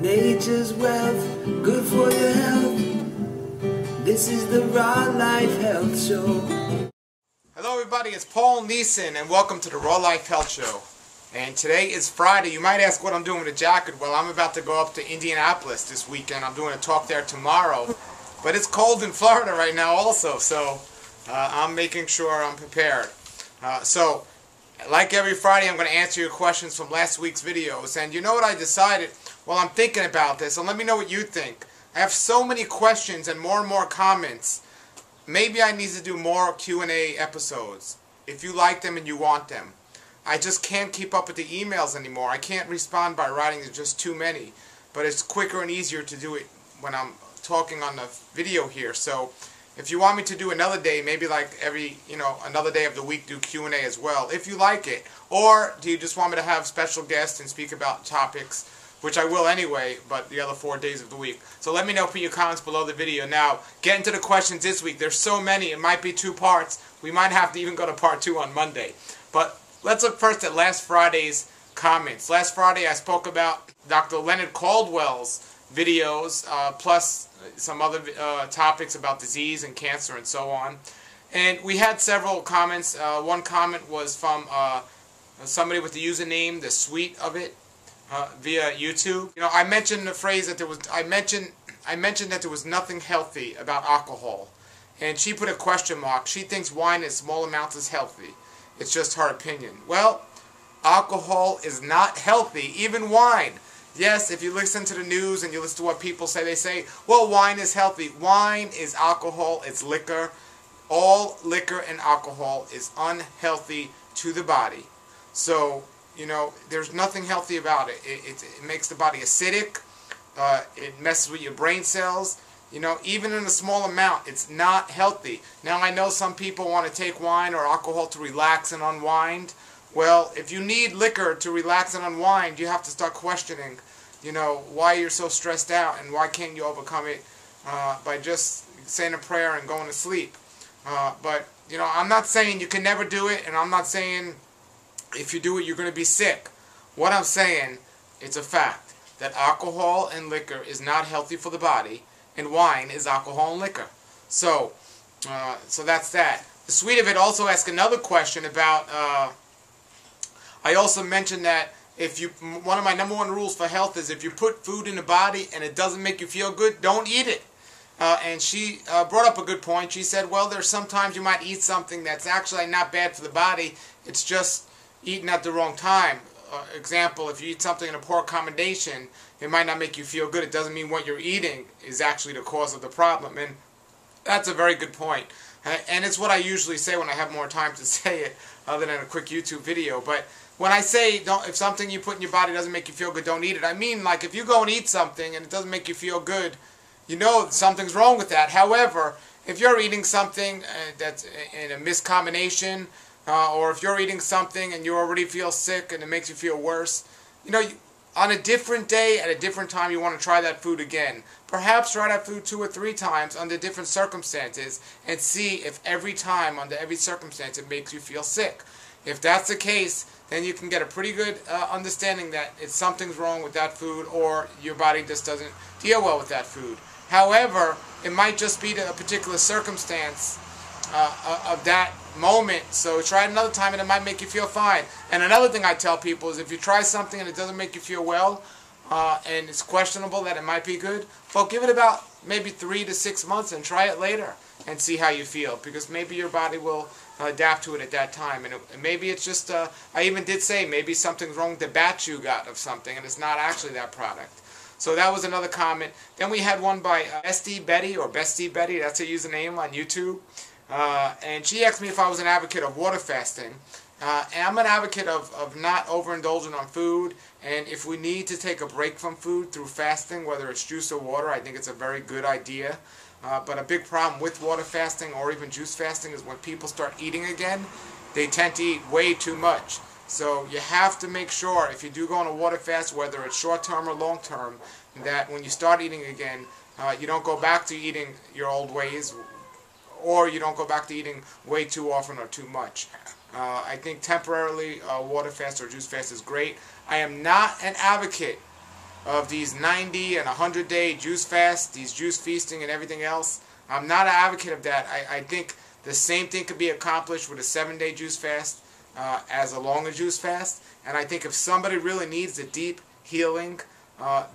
Nature's wealth, good for your health. This is the Raw Life Health Show. Hello everybody, it's Paul Neeson and welcome to the Raw Life Health Show. And today is Friday. You might ask what I'm doing with a jacket. Well, I'm about to go up to Indianapolis this weekend. I'm doing a talk there tomorrow. But it's cold in Florida right now also, so I'm making sure I'm prepared. So, like every Friday, I'm going to answer your questions from last week's videos. And you know what I decided? Well, I'm thinking about this, and let me know what you think. I have so many questions and more comments. Maybe I need to do more Q&A episodes, if you like them and you want them. I just can't keep up with the emails anymore. I can't respond by writing, there's just too many. But it's quicker and easier to do it when I'm talking on the video here. So, if you want me to do another day, maybe like every, another day of the week, do Q&A as well, if you like it. Or do you just want me to have special guests and speak about topics, which I will anyway, but the other 4 days of the week. So let me know, put your comments below the video. Now, get into the questions this week. There's so many, it might be 2 parts. We might have to even go to part 2 on Monday. But let's look first at last Friday's comments. Last Friday I spoke about Dr. Leonard Caldwell's videos, plus some other topics about disease and cancer and so on. And we had several comments. One comment was from somebody with the username, The Sweet of It, via YouTube. I mentioned the phrase that I mentioned that there was nothing healthy about alcohol. And she put a question mark. She thinks wine in small amounts is healthy. It's just her opinion. Well, alcohol is not healthy, even wine. Yes, if you listen to the news and you listen to what people say, they say, well, wine is healthy. Wine is alcohol, it's liquor. All liquor and alcohol is unhealthy to the body. So, there's nothing healthy about it. It makes the body acidic. It messes with your brain cells. Even in a small amount, it's not healthy. Now, I know some people want to take wine or alcohol to relax and unwind. Well, if you need liquor to relax and unwind, you have to start questioning, why you're so stressed out and why can't you overcome it by just saying a prayer and going to sleep. But, I'm not saying you can never do it, and I'm not saying if you do it, you're going to be sick. What I'm saying, it's a fact that alcohol and liquor is not healthy for the body, and wine is alcohol and liquor. So that's that. The Sweet of It also asked another question about, I also mentioned that one of my #1 rules for health is if you put food in the body and it doesn't make you feel good, don't eat it. And she brought up a good point. She said, well, there's sometimes you might eat something that's actually not bad for the body. It's just eaten at the wrong time. Example, if you eat something in a poor accommodation, it might not make you feel good. It doesn't mean what you're eating is actually the cause of the problem. And that's a very good point. And it's what I usually say when I have more time to say it other than a quick YouTube video. But when I say if something you put in your body doesn't make you feel good, don't eat it, I mean like if you go and eat something and it doesn't make you feel good, something's wrong with that. However, if you're eating something that's in a miscombination, or if you're eating something and you already feel sick and it makes you feel worse, on a different day, at a different time, you want to try that food again. Perhaps try that food 2 or 3 times under different circumstances and see if every time, under every circumstance, it makes you feel sick. If that's the case, then you can get a pretty good understanding that something's wrong with that food or your body just doesn't deal well with that food. However, it might just be a particular circumstance of that moment, so try it another time and it might make you feel fine. And another thing I tell people is if you try something and it doesn't make you feel well, and it's questionable that it might be good, well, give it about maybe 3 to 6 months and try it later and see how you feel, because maybe your body will adapt to it at that time. And maybe it's just, I even did say maybe something's wrong with the batch you got of something and it's not actually that product. So that was another comment. Then we had one by SD Betty, or Bestie Betty, that's her username on YouTube. And she asked me if I was an advocate of water fasting. And I'm an advocate of not overindulging on food, and if we need to take a break from food through fasting, whether it's juice or water, I think it's a very good idea. But a big problem with water fasting or even juice fasting is when people start eating again, they tend to eat way too much. So you have to make sure, if you do go on a water fast, whether it's short-term or long-term, that when you start eating again, you don't go back to eating your old ways, or you don't go back to eating way too often or too much. I think temporarily water fast or juice fast is great. I am not an advocate of these 90 and 100-day juice fasts, these juice feasting and everything else. I'm not an advocate of that. I think the same thing could be accomplished with a 7-day juice fast as a longer juice fast. And I think if somebody really needs the deep healing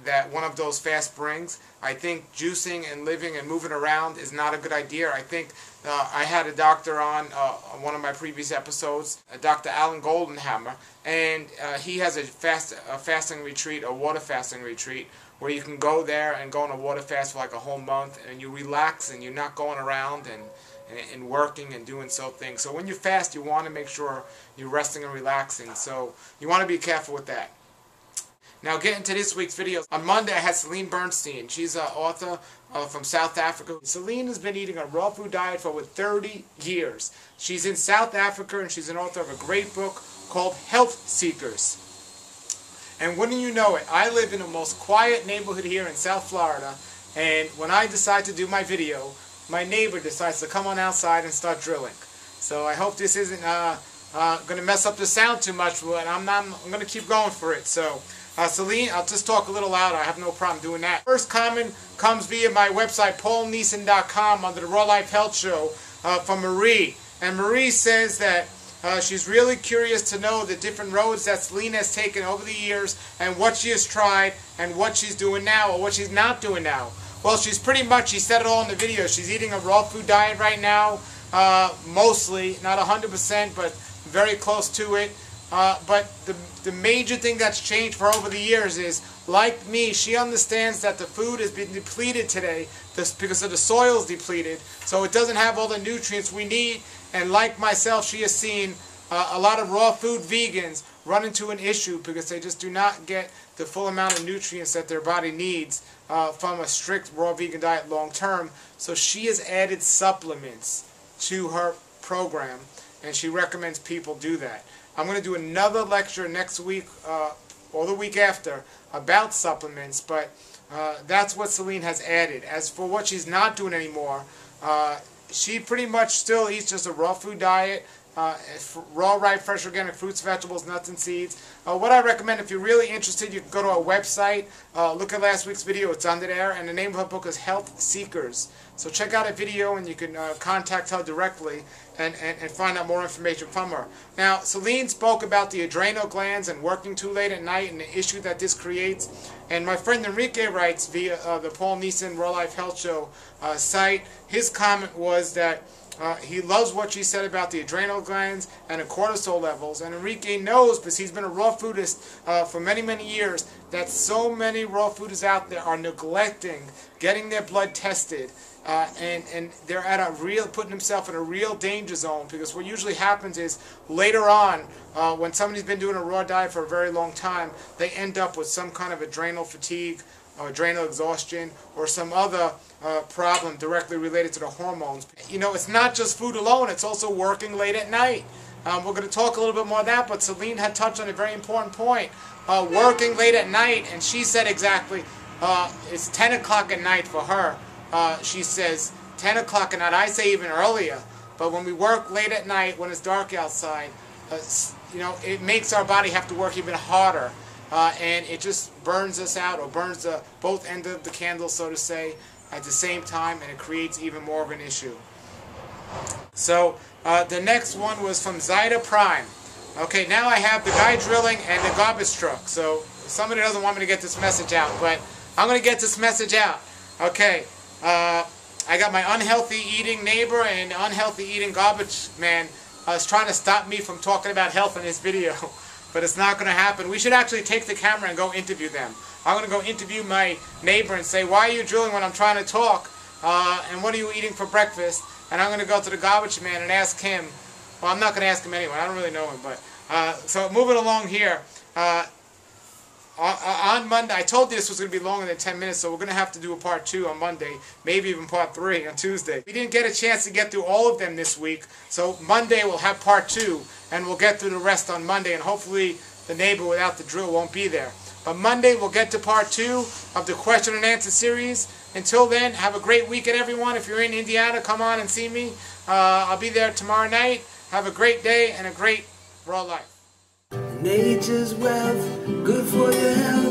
that one of those fasts brings, I think juicing and living and moving around is not a good idea. I think I had a doctor on one of my previous episodes, Dr. Alan Goldenhammer, and he has a fasting retreat, a water fasting retreat, where you can go there and go on a water fast for like a whole month, and you relax and you're not going around and working and doing things. So when you fast, you want to make sure you're resting and relaxing. So you want to be careful with that. Now getting to this week's video. On Monday I had Celine Bernstein. She's an author from South Africa. Celine has been eating a raw food diet for over 30 years. She's in South Africa and she's an author of a great book called Health Seekers. And wouldn't you know it, I live in the most quiet neighborhood here in South Florida, and when I decide to do my video, my neighbor decides to come on outside and start drilling. So I hope this isn't going to mess up the sound too much, but I'm going to keep going for it. So Celine, I'll just talk a little louder. I have no problem doing that. First comment comes via my website, paulneeson.com, under the Raw Life Health Show from Marie. And Marie says that she's really curious to know the different roads that Celine has taken over the years and what she has tried and what she's doing now or what she's not doing now. Well, she's pretty much, she said it all in the video, she's eating a raw food diet right now, mostly, not 100%, but very close to it. But the major thing that's changed for over the years is, like me, she understands that the food has been depleted today because of the soil's depleted, so it doesn't have all the nutrients we need. And like myself, she has seen a lot of raw food vegans run into an issue because they just do not get the full amount of nutrients that their body needs from a strict raw vegan diet long term. So she has added supplements to her program, and she recommends people do that. I'm going to do another lecture next week or the week after about supplements, but that's what Celine has added. As for what she's not doing anymore, she pretty much still eats just a raw food diet, raw, ripe, fresh, organic fruits, vegetables, nuts, and seeds. What I recommend, if you're really interested, you can go to our website, look at last week's video, it's under there, and the name of her book is Health Seekers. So check out a video and you can contact her directly and find out more information from her. Now, Celine spoke about the adrenal glands and working too late at night and the issue that this creates. And my friend Enrique writes via the Paul Neeson Raw Life Health Show site, his comment was that he loves what she said about the adrenal glands and the cortisol levels. And Enrique knows, because he's been a raw foodist for many, many years, that so many raw foodists out there are neglecting getting their blood tested. And they're at putting themselves in a real danger zone, because what usually happens is later on, when somebody's been doing a raw diet for a very long time, they end up with some kind of adrenal fatigue, or adrenal exhaustion, or some other problem directly related to the hormones. You know, it's not just food alone, it's also working late at night. We're going to talk a little bit more of that, but Celine had touched on a very important point. Working late at night, and she said exactly, it's 10 o'clock at night for her. She says 10 o'clock at night. I say even earlier. But when we work late at night, when it's dark outside, you know, it makes our body have to work even harder. And it just burns us out, or burns both ends of the candle, so to say, at the same time, and it creates even more of an issue. So the next one was from Zyda Prime. Okay, now I have the guy drilling and the garbage truck. So somebody doesn't want me to get this message out, but I'm going to get this message out. Okay. I got my unhealthy eating neighbor and unhealthy eating garbage man is trying to stop me from talking about health in this video, but it's not going to happen. We should actually take the camera and go interview them. I'm going to go interview my neighbor and say, why are you drilling when I'm trying to talk, and what are you eating for breakfast? And I'm going to go to the garbage man and ask him. Well, I'm not going to ask him anyway, I don't really know him, but so moving along here. On Monday, I told you this was going to be longer than 10 minutes, so we're going to have to do a part 2 on Monday, maybe even part 3 on Tuesday. We didn't get a chance to get through all of them this week, so Monday we'll have part 2, and we'll get through the rest on Monday, and hopefully the neighbor without the drill won't be there. But Monday we'll get to part 2 of the question and answer series. Until then, have a great weekend, everyone. If you're in Indiana, come on and see me. I'll be there tomorrow night. Have a great day and a great raw life. Nature's wealth, good for your health.